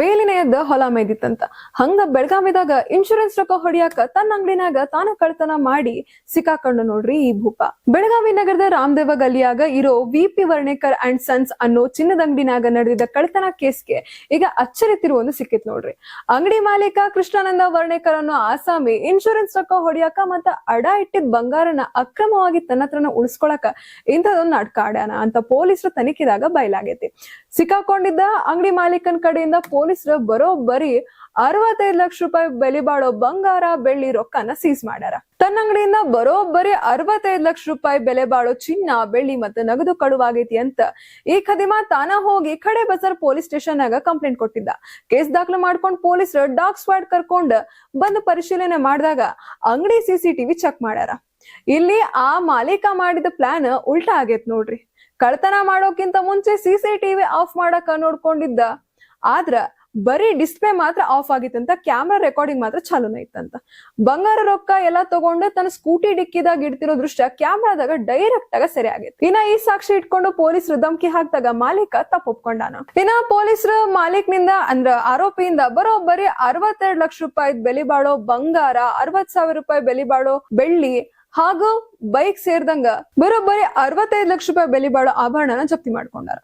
ಬೇಲಿನ ಎದ್ದ ಹೊಲ ಮೇದಿತ್ತಂತ. ಹಂಗ ಬೆಳಗಾವಿದಾಗ ಇನ್ಶೂರೆನ್ಸ್ ರೊಕ್ಕ ಹೊಡಿಯಾಕ ತನ್ನ ಅಂಗಡಿನಾಗ ತಾನ ಕಳ್ತನ ಮಾಡಿ ಸಿಕ್ಕಾಕೊಂಡು ನೋಡ್ರಿ ಈ ಭೂಪ. ಬೆಳಗಾವಿ ನಗರದ ರಾಮದೇವ ಗಲ್ಲಿಯಾಗ ಇರೋ ವಿ.ಪಿ. ವರ್ಣೇಕರ್ ಅಂಡ್ ಸನ್ಸ್ ಅನ್ನೋ ಚಿನ್ನದ ಅಂಗಡಿನಾಗ ನಡೆದಿದ್ದ ಕಳ್ತನ ಕೇಸ್ಗೆ ಈಗ ಅಚ್ಚರಿ ತಿರುವೊಂದು ಸಿಕ್ಕಿತ್ ನೋಡ್ರಿ. ಅಂಗಡಿ ಮಾಲೀಕ ಕೃಷ್ಣಾನಂದ ವರ್ಣೇಕರ್ ಅನ್ನೋ ಆಸಾಮಿ ಇನ್ಶೂರೆನ್ಸ್ ರೊಕ್ಕ ಹೊಡಿಯಾಕ ಮತ್ತ ಅಡ ಇಟ್ಟಿದ್ ಬಂಗಾರನ ಅಕ್ರಮವಾಗಿ ತನ್ನ ಹತ್ರನ ಉಳಿಸ್ಕೊಳಕ ಇಂಥದೊಂದು ನಾಟಕ ಆಡ್ಯಾನ ಅಂತ ಪೊಲೀಸರು ತನಿಖೆದಾಗ ಬಯಲಾಗೈತಿ. ಸಿಕ್ಕಾಕೊಂಡಿದ್ದ ಅಂಗಡಿ ಮಾಲೀಕನ ಕಡೆಯಿಂದ ಪೊಲೀಸರು ಬರೋಬ್ಬರಿ 65 ಲಕ್ಷ ರೂಪಾಯಿ ಬೆಲೆ ಬಾಳೋ ಬಂಗಾರ ಬೆಳ್ಳಿ ರೊಕ್ಕನ ಸೀಸ್ ಮಾಡ್ಯಾರ. ತನ್ನ ಅಂಗಡಿಯಿಂದ ಬರೋಬ್ಬರಿ 65 ಲಕ್ಷ ರೂಪಾಯಿ ಬೆಲೆ ಬಾಳೋ ಚಿನ್ನ ಬೆಳ್ಳಿ ಮತ್ತೆ ನಗದು ಕಳುವಾಗೈತಿ ಅಂತ ಈ ಖದೀಮ ತಾನ ಹೋಗಿ ಖಡೆ ಬಜಾರ್ ಪೊಲೀಸ್ ಸ್ಟೇಷನ್ ನಾಗ ಕಂಪ್ಲೇಂಟ್ ಕೊಟ್ಟಿದ್ದ. ಕೇಸ್ ದಾಖಲು ಮಾಡ್ಕೊಂಡ್ ಪೊಲೀಸರು ಡಾಗ್ ಸ್ಕ್ವಾಡ್ ಕರ್ಕೊಂಡ್ ಬಂದು ಪರಿಶೀಲನೆ ಮಾಡಿದಾಗ ಅಂಗಡಿ ಸಿಸಿಟಿವಿ ಚೆಕ್ ಮಾಡ್ಯಾರ. ಇಲ್ಲಿ ಆ ಮಾಲೀಕ ಮಾಡಿದ ಪ್ಲಾನ್ ಉಲ್ಟಾ ಆಗೇತ್ ನೋಡ್ರಿ. ಕಳ್ತನ ಮಾಡೋಕ್ಕಿಂತ ಮುಂಚೆ ಸಿಸಿಟಿವಿ ಆಫ್ ಮಾಡಕ ನೋಡ್ಕೊಂಡಿದ್ದ, ಆದ್ರ ಬರೀ ಡಿಸ್ಪ್ಲೇ ಮಾತ್ರ ಆಫ್ ಆಗಿತ್ತಂತ, ಕ್ಯಾಮ್ರಾ ರೆಕಾರ್ಡಿಂಗ್ ಮಾತ್ರ ಚಾಲೂನ ಇತ್ತಂತ. ಬಂಗಾರ ರೊಕ್ಕ ಎಲ್ಲ ತಗೊಂಡು ತನ್ನ ಸ್ಕೂಟಿ ಡಿಕ್ಕಿದಾಗ ಇಡ್ತಿರೋ ದೃಶ್ಯ ಕ್ಯಾಮ್ರಾದಾಗ ಡೈರೆಕ್ಟ್ ಆಗ ಸೆರೆ ಆಗೈತಿ. ಇನ್ನ ಈ ಸಾಕ್ಷಿ ಇಟ್ಕೊಂಡು ಪೊಲೀಸರು ಧಮಕಿ ಹಾಕ್ದಾಗ ಮಾಲೀಕ ತಪ್ಪೊಪ್ಕೊಂಡಾನ. ಇನ್ನ ಪೊಲೀಸರು ಮಾಲೀಕ್ನಿಂದ ಅಂದ್ರ ಆರೋಪಿಯಿಂದ ಬರೋಬ್ಬರಿ 62 ಲಕ್ಷ ರೂಪಾಯಿ ಬೆಲೆ ಬಾಳೋ ಬಂಗಾರ, 60,000 ರೂಪಾಯಿ ಬೆಲೆ ಬಾಳೋ ಬೆಳ್ಳಿ ಹಾಗೂ ಬೈಕ್ ಸೇರ್ದಂಗ ಬರೋಬ್ಬರಿ 65 ಲಕ್ಷ ರೂಪಾಯಿ ಬೆಲೆ ಬಾಳೋ ಆಭರಣನ ಜಪ್ತಿ ಮಾಡ್ಕೊಂಡಾರ.